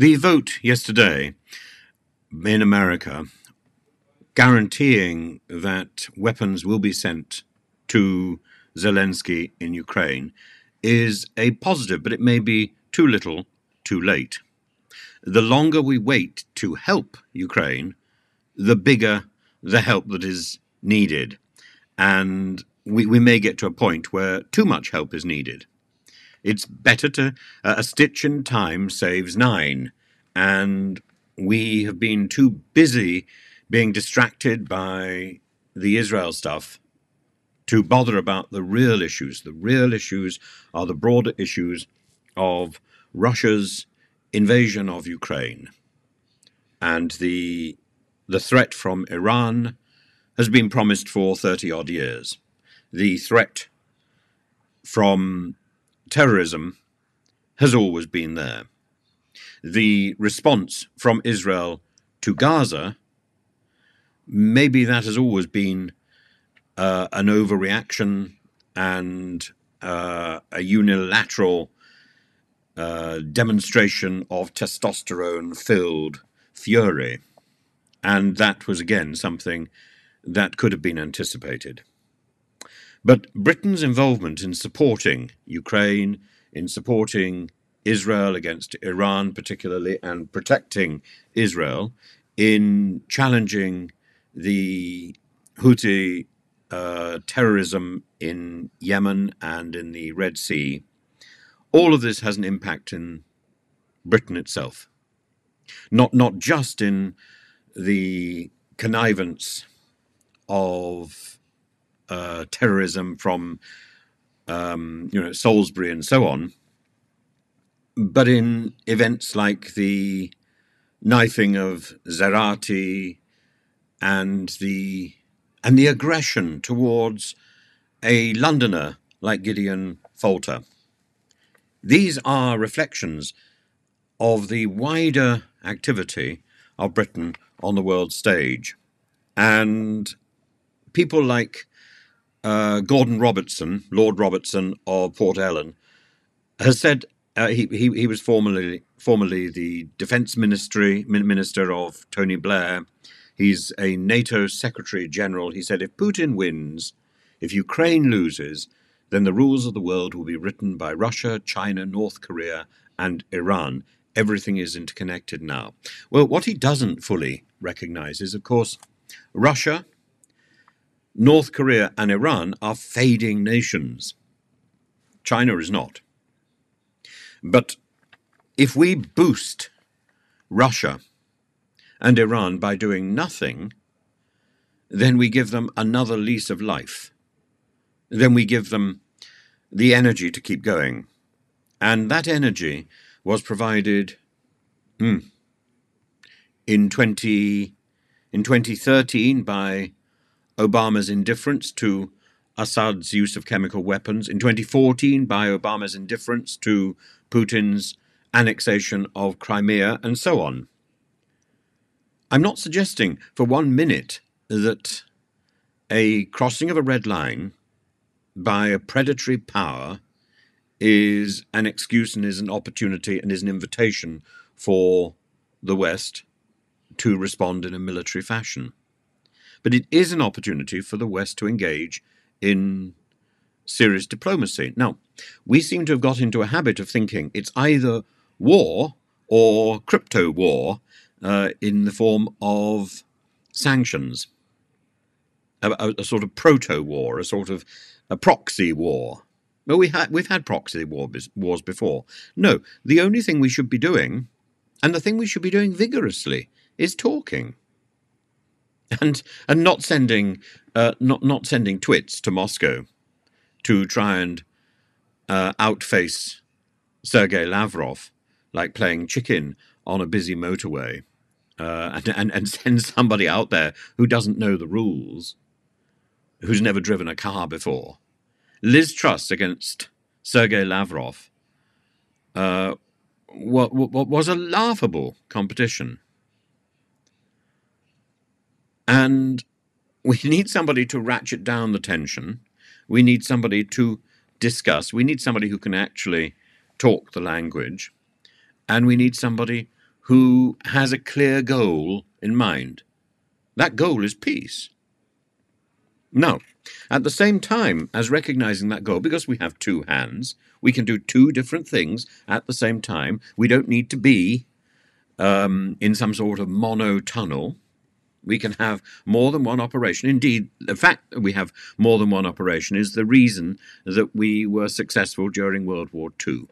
The vote yesterday in America guaranteeing that weapons will be sent to Zelensky in Ukraine is a positive, but it may be too little, too late. The longer we wait to help Ukraine, the bigger the help that is needed. And we may get to a point where too much help is needed. It's better to, a stitch in time saves nine. And we have been too busy being distracted by the Israel stuff to bother about the real issues. The real issues are the broader issues of Russia's invasion of Ukraine. And the threat from Iran has been promised for 30-odd years. The threat from terrorism has always been there. The response from Israel to Gaza, maybe that has always been an overreaction and a unilateral demonstration of testosterone-filled fury. And that was, again, something that could have been anticipated. But Britain's involvement in supporting Ukraine, in supporting Israel against Iran particularly, and protecting Israel, in challenging the Houthi terrorism in Yemen and in the Red Sea, all of this has an impact in Britain itself. Not just in the connivance of terrorism from Salisbury and so on, but in events like the knifing of Zeraati and the aggression towards a Londoner like Gideon Falter. These are reflections of the wider activity of Britain on the world stage. And people like Gordon Robertson, Lord Robertson of Port Ellen, has said he was formerly the Defence Minister of Tony Blair. He's a NATO Secretary General. He said, if Putin wins, if Ukraine loses, then the rules of the world will be written by Russia, China, North Korea, and Iran. Everything is interconnected now. Well, what he doesn't fully recognize is, of course, Russia, North Korea, and Iran are fading nations. China is not. But if we boost Russia and Iran by doing nothing, then we give them another lease of life. Then we give them the energy to keep going. And that energy was provided in 2013 by Obama's indifference to Assad's use of chemical weapons, in 2014 by Obama's indifference to Putin's annexation of Crimea, and so on. I'm not suggesting for 1 minute that a crossing of a red line by a predatory power is an excuse and is an opportunity and is an invitation for the West to respond in a military fashion. But it is an opportunity for the West to engage in serious diplomacy. Now, we seem to have got into a habit of thinking it's either war or crypto war in the form of sanctions, a sort of proto-war, a sort of a proxy war. Well, we've had proxy wars before. No, the only thing we should be doing, and the thing we should be doing vigorously, is talking, and not sending not sending twits to Moscow to try and outface Sergei Lavrov, like playing chicken on a busy motorway, and send somebody out there who doesn't know the rules, who's never driven a car before. Liz Truss against Sergei Lavrov was a laughable competition. And we need somebody to ratchet down the tension. We need somebody to discuss. We need somebody who can actually talk the language. And we need somebody who has a clear goal in mind. That goal is peace. Now, at the same time as recognizing that goal, because we have two hands, we can do two different things at the same time. We don't need to be in some sort of mono-tunnel. We can have more than one operation. Indeed, the fact that we have more than one operation is the reason that we were successful during World War II,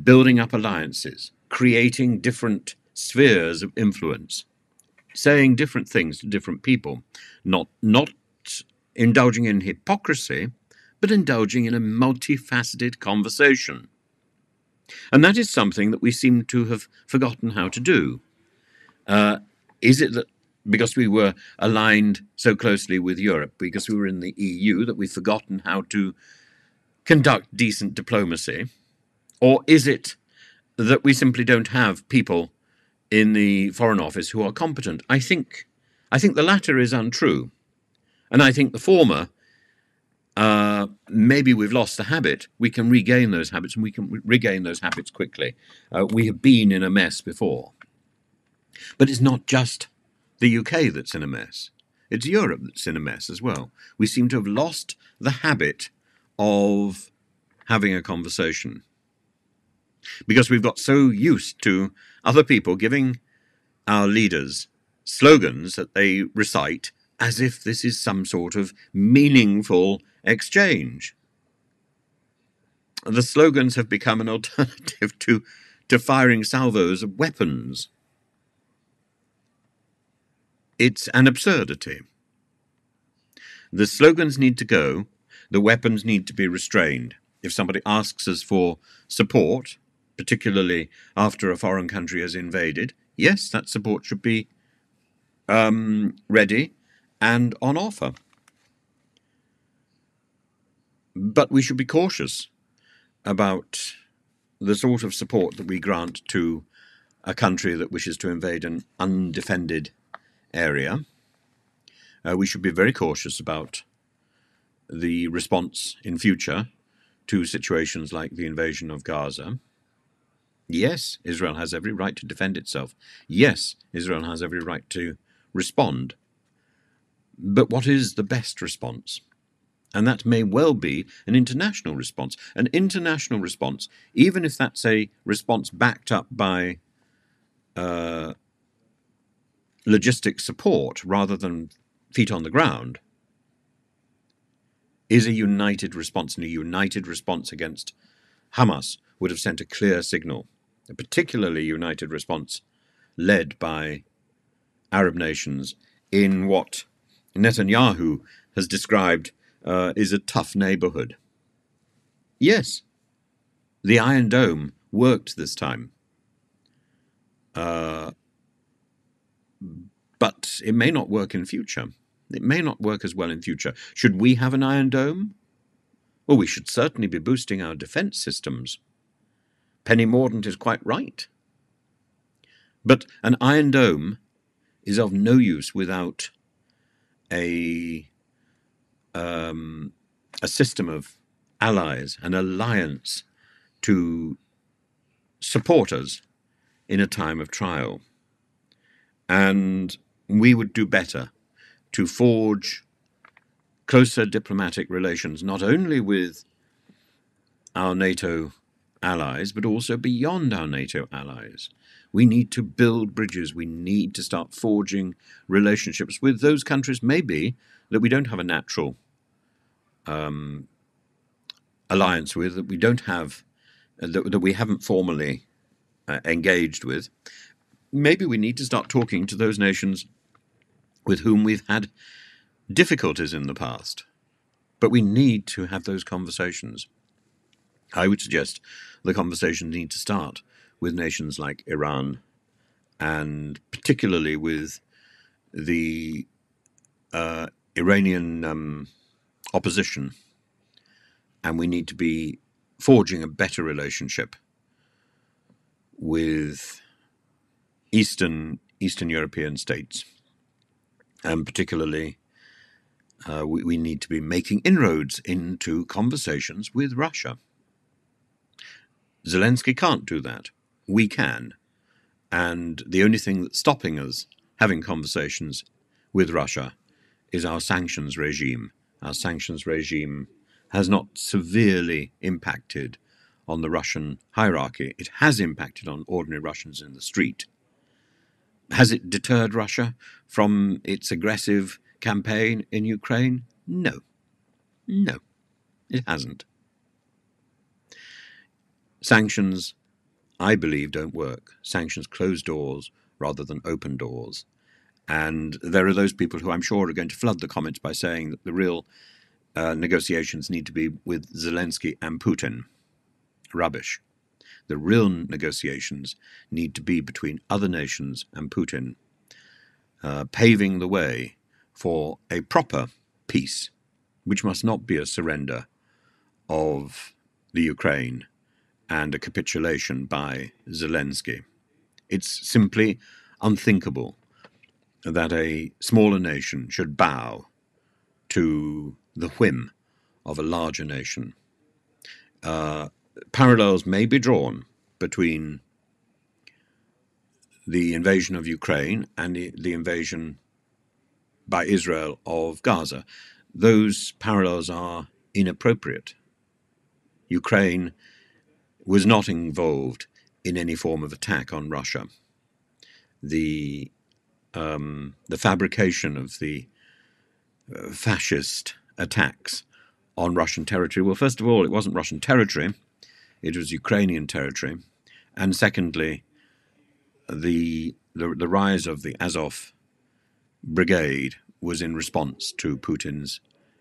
building up alliances, creating different spheres of influence, saying different things to different people, not indulging in hypocrisy, but indulging in a multifaceted conversation. And that is something that we seem to have forgotten how to do. Is it that because we were aligned so closely with Europe, because we were in the EU, that we've forgotten how to conduct decent diplomacy? Or is it that we simply don't have people in the Foreign Office who are competent? I think the latter is untrue. And I think the former, maybe we've lost the habit. We can regain those habits, and we can regain those habits quickly. We have been in a mess before. But it's not just the UK that's in a mess. It's Europe that's in a mess as well. We seem to have lost the habit of having a conversation because we've got so used to other people giving our leaders slogans that they recite as if this is some sort of meaningful exchange. The slogans have become an alternative to firing salvos of weapons. It's an absurdity. The slogans need to go. The weapons need to be restrained. If somebody asks us for support, particularly after a foreign country has invaded, yes, that support should be ready and on offer. But we should be cautious about the sort of support that we grant to a country that wishes to invade an undefended area. We should be very cautious about the response in future to situations like the invasion of Gaza. Yes, Israel has every right to defend itself. Yes, Israel has every right to respond. But what is the best response? And that may well be an international response. An international response, even if that's a response backed up by logistic support rather than feet on the ground, is a united response. And a united response against Hamas would have sent a clear signal, a particularly united response led by Arab nations in what Netanyahu has described is a tough neighborhood. Yes, the Iron Dome worked this time. But it may not work in future. It may not work as well in future. Should we have an Iron Dome? Well, we should certainly be boosting our defense systems. Penny Mordaunt is quite right. But an Iron Dome is of no use without a system of allies, an alliance to support us in a time of trial. And we would do better to forge closer diplomatic relations, not only with our NATO allies, but also beyond our NATO allies. We need to build bridges. We need to start forging relationships with those countries, maybe, that we don't have a natural alliance with, that we don't have, that we haven't formally engaged with. Maybe we need to start talking to those nations with whom we've had difficulties in the past. But we need to have those conversations. I would suggest the conversations need to start with nations like Iran, and particularly with the Iranian opposition. And we need to be forging a better relationship with Eastern European states. And particularly, we need to be making inroads into conversations with Russia. Zelensky can't do that. We can. And the only thing that's stopping us having conversations with Russia is our sanctions regime. Our sanctions regime has not severely impacted on the Russian hierarchy. It has impacted on ordinary Russians in the street. Has it deterred Russia from its aggressive campaign in Ukraine? No. No, it hasn't. Sanctions, I believe, don't work. Sanctions close doors rather than open doors. And there are those people who I'm sure are going to flood the comments by saying that the real negotiations need to be with Zelensky and Putin. Rubbish. The real negotiations need to be between other nations and Putin, paving the way for a proper peace, which must not be a surrender of the Ukraine and a capitulation by Zelensky. It's simply unthinkable that a smaller nation should bow to the whim of a larger nation. Parallels may be drawn between the invasion of Ukraine and the invasion by Israel of Gaza. Those parallels are inappropriate. Ukraine was not involved in any form of attack on Russia. The fabrication of the fascist attacks on Russian territory, well, first of all, it wasn't Russian territory, it was Ukrainian territory. And secondly, the rise of the Azov brigade was in response to Putin's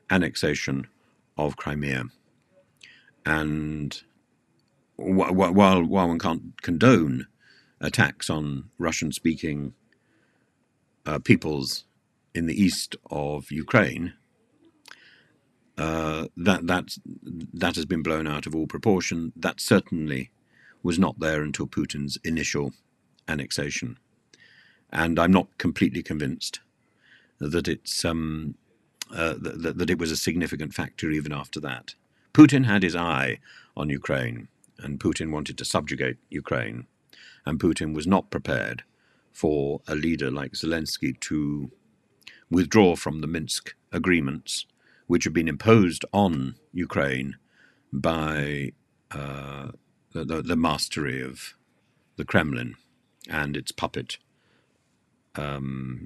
annexation of Crimea. And while one can't condone attacks on Russian-speaking peoples in the east of Ukraine, that has been blown out of all proportion. That certainly was not there until Putin's initial annexation, and I'm not completely convinced that it's that it was a significant factor even after that. Putin had his eye on Ukraine, and Putin wanted to subjugate Ukraine, and Putin was not prepared for a leader like Zelensky to withdraw from the Minsk agreements, which have been imposed on Ukraine by the mastery of the Kremlin and its puppet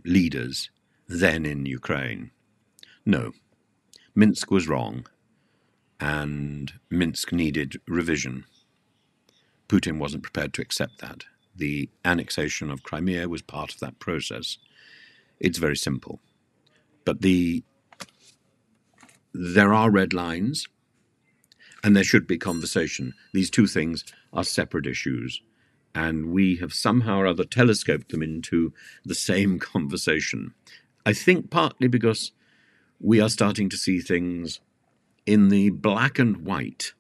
leaders then in Ukraine. No, Minsk was wrong, and Minsk needed revision. Putin wasn't prepared to accept that. The annexation of Crimea was part of that process. It's very simple. But there are red lines, and there should be conversation. These two things are separate issues, and we have somehow or other telescoped them into the same conversation. I think partly because we are starting to see things in the black and white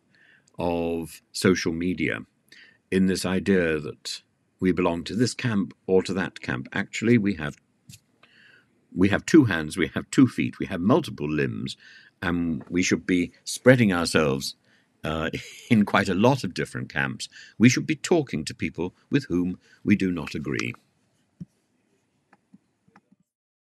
of social media, in this idea that we belong to this camp or to that camp. Actually, we have 2 hands, we have 2 feet, we have multiple limbs, and we should be spreading ourselves in quite a lot of different camps. We should be talking to people with whom we do not agree.